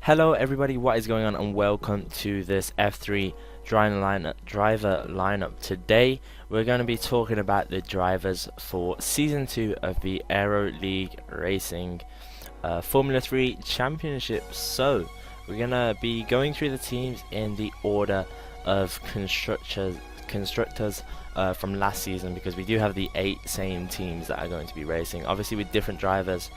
Hello everybody, what is going on, and welcome to this F3 driver lineup. Today we're going to be talking about the drivers for Season 2 of the Aero League Racing Formula 3 Championship. So we're going to be going through the teams in the order of constructors from last season, because we do have the 8 same teams that are going to be racing, obviously with different drivers.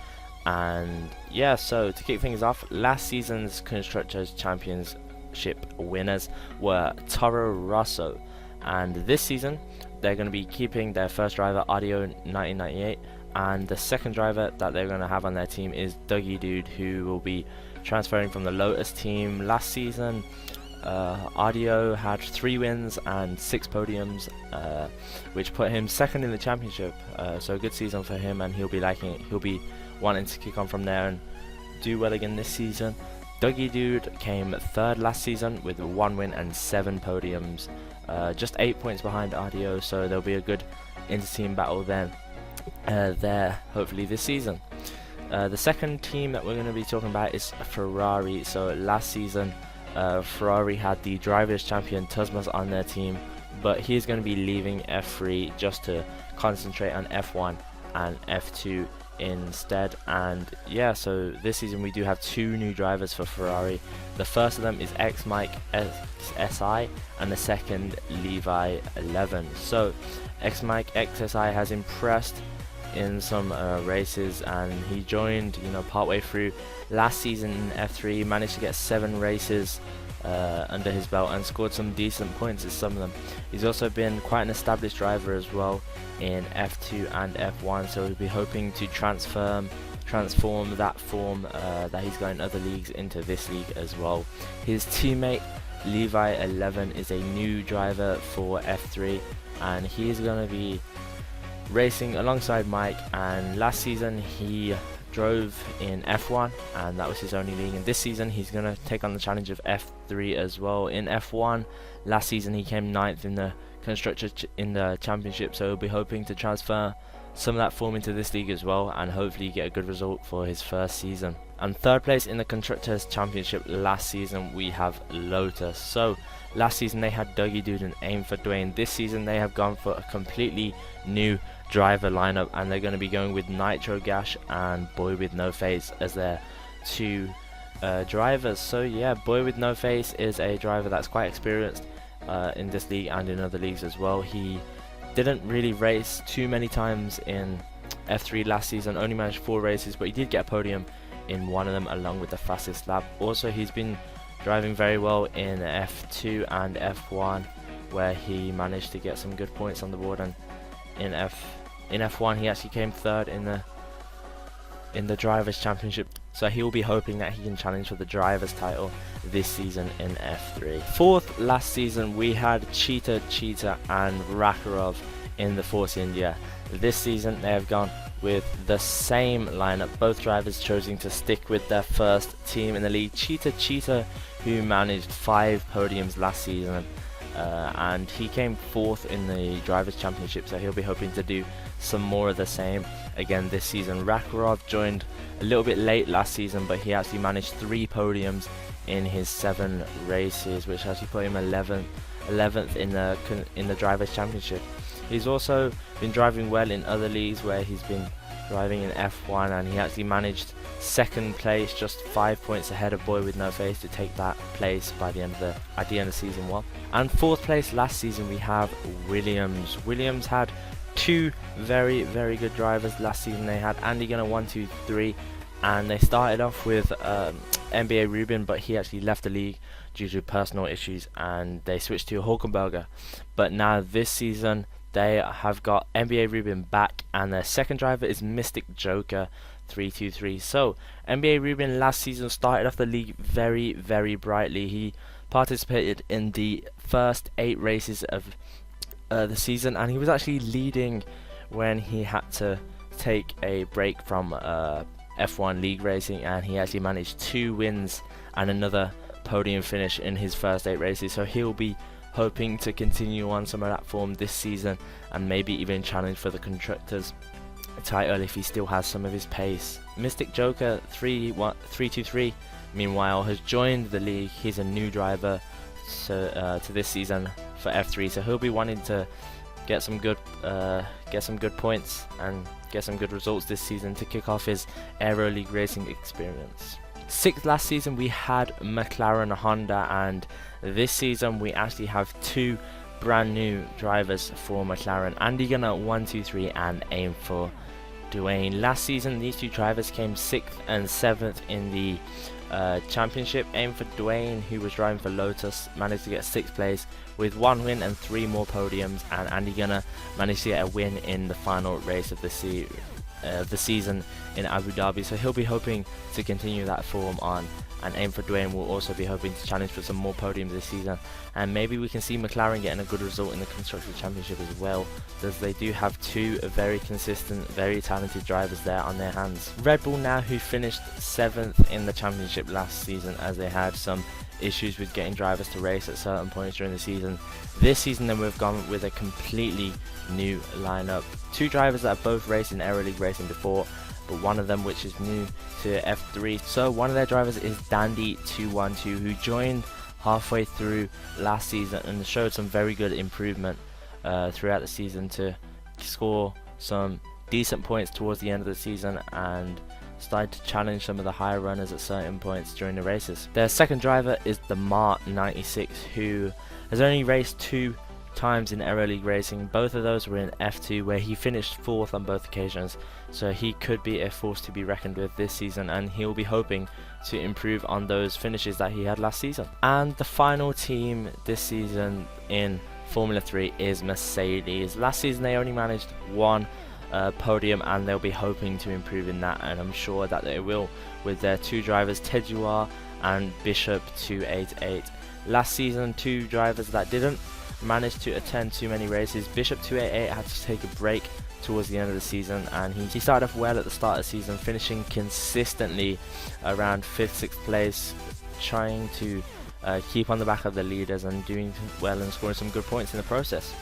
And yeah, so to kick things off, last season's Constructors Championship winners were TORO, ROSSO, and this season they're going to be keeping their first driver, Aero 1998, and the second driver that they're going to have on their team is Dougie Dude, who will be transferring from the Lotus team. Last season Aero had 3 wins and 6 podiums, which put him second in the championship, so a good season for him, and he'll be liking it. He'll be wanting to kick on from there and do well again this season. Dougie Dude came third last season with 1 win and 7 podiums, just 8 points behind Aero, so there'll be a good inter-team battle then there hopefully this season. The second team that we're going to be talking about is Ferrari. So last season Ferrari had the drivers champion Tusmas on their team, but he's going to be leaving F3 just to concentrate on F1 and F2 instead. And yeah, so this season we do have 2 new drivers for Ferrari. The first of them is X-Mike XSI, and the second Levi 11. So X-Mike XSI has impressed in some races, and he joined partway through last season in F3, managed to get 7 races under his belt and scored some decent points at some of them. He's also been quite an established driver as well in F2 and F1, so we'll be hoping to transform that form that he's got in other leagues into this league as well. His teammate Levi 11 is a new driver for F3, and he is going to be racing alongside Mike. And last season he drove in F1, and that was his only league, and this season he's going to take on the challenge of F3 as well. In F1 last season he came 9th in the constructors in the championship, so he'll be hoping to transfer some of that form into this league as well, and hopefully get a good result for his first season. And third place in the constructors championship last season we have Lotus. So last season they had Dougie Dude and Aim for Dwayne. This season they have gone for a completely new driver lineup, and they're going to be going with Nitro Gash and Boy with No Face as their 2 drivers. So yeah, Boy with No Face is a driver that's quite experienced in this league and in other leagues as well. He didn't really race too many times in F3 last season, only managed 4 races, but he did get a podium in one of them along with the fastest lap. Also, he's been driving very well in F2 and F1, where he managed to get some good points on the board, and in F1 he actually came 3rd in the drivers championship, so he will be hoping that he can challenge for the drivers title this season in F3. 4th last season we had Cheetah and Rakarov in the Force India. This season they have gone with the same lineup, both drivers choosing to stick with their first team in the league. Cheetah, who managed 5 podiums last season, and he came 4th in the drivers championship, so he'll be hoping to do some more of the same again this season. Rakarov joined a little bit late last season, but he actually managed 3 podiums in his 7 races, which actually put him 11th in the drivers championship. He's also been driving well in other leagues where he's been driving in F1, and he actually managed 2nd place, just 5 points ahead of Boy with No Face, to take that place by the end of season 1. And 4th place last season we have Williams. Williams had 2 very, very good drivers last season. They had Andy Gunner 1, 2, 3, and they started off with NBA Rubin, but he actually left the league due to personal issues, and they switched to Hulkenberger. But now this season they have got NBA Rubin back, and their second driver is Mystic Joker 323. So NBA Rubin last season started off the league very, very brightly. He participated in the first 8 races of the season, and he was actually leading when he had to take a break from F1 league racing, and he actually managed 2 wins and another podium finish in his first 8 races. So he'll be hoping to continue on some of that form this season, and maybe even challenge for the constructors title if he still has some of his pace. Mystic Joker 323 meanwhile, has joined the league. He's a new driver to this season for F3, so he'll be wanting to get some good points and get some good results this season to kick off his Aero League racing experience. Sixth last season we had McLaren, Honda, and this season we actually have two brand new drivers for McLaren, Andy Gunner 123 and Aim for Dwayne. Last season these two drivers came 6th and 7th in the championship. Aim for Dwayne, who was driving for Lotus, managed to get 6th place with 1 win and 3 more podiums, and Andy Gunner managed to get a win in the final race of the season in Abu Dhabi, so he'll be hoping to continue that form on, and Aim for Dwayne will also be hoping to challenge for some more podiums this season, and maybe we can see McLaren getting a good result in the Constructors' Championship as well, as they do have two very consistent, very talented drivers there on their hands. Red Bull now, who finished 7th in the championship last season as they had some issues with getting drivers to race at certain points during the season. This season then we've gone with a completely new lineup. Two drivers that have both raced in Aero League racing before, but one of them which is new to F3. So one of their drivers is Dandy212, who joined halfway through last season and showed some very good improvement throughout the season to score some decent points towards the end of the season and started to challenge some of the higher runners at certain points during the races. Their second driver is the Mart96, who has only raced 2 times in Aero League racing. Both of those were in F2, where he finished 4th on both occasions, so he could be a force to be reckoned with this season, and he'll be hoping to improve on those finishes that he had last season. And the final team this season in Formula 3 is Mercedes. Last season they only managed 1 podium, and they'll be hoping to improve in that, and I'm sure that they will, with their 2 drivers, Tejuar and Bishop 288. Last season 2 drivers that didn't manage to attend too many races. Bishop 288 had to take a break towards the end of the season, and he started off well at the start of the season, finishing consistently around 5th, 6th place, trying to keep on the back of the leaders and doing well and scoring some good points in the process.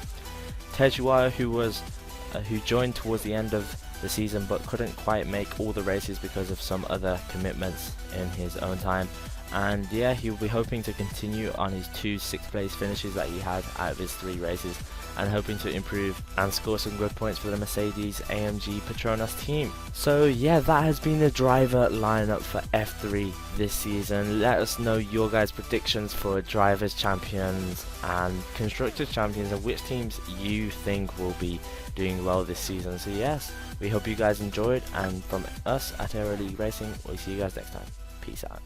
Tejuar, who joined towards the end of the season but couldn't quite make all the races because of some other commitments in his own time, and yeah, he'll be hoping to continue on his 2 6th place finishes that he had out of his 3 races, and hoping to improve and score some good points for the Mercedes AMG Petronas team. So yeah, that has been the driver lineup for F3 this season. Let us know your guys' predictions for drivers champions and constructors champions, and which teams you think will be doing well this season. So yes, we hope you guys enjoyed, and from us at Aero League Racing, we'll see you guys next time. Peace out.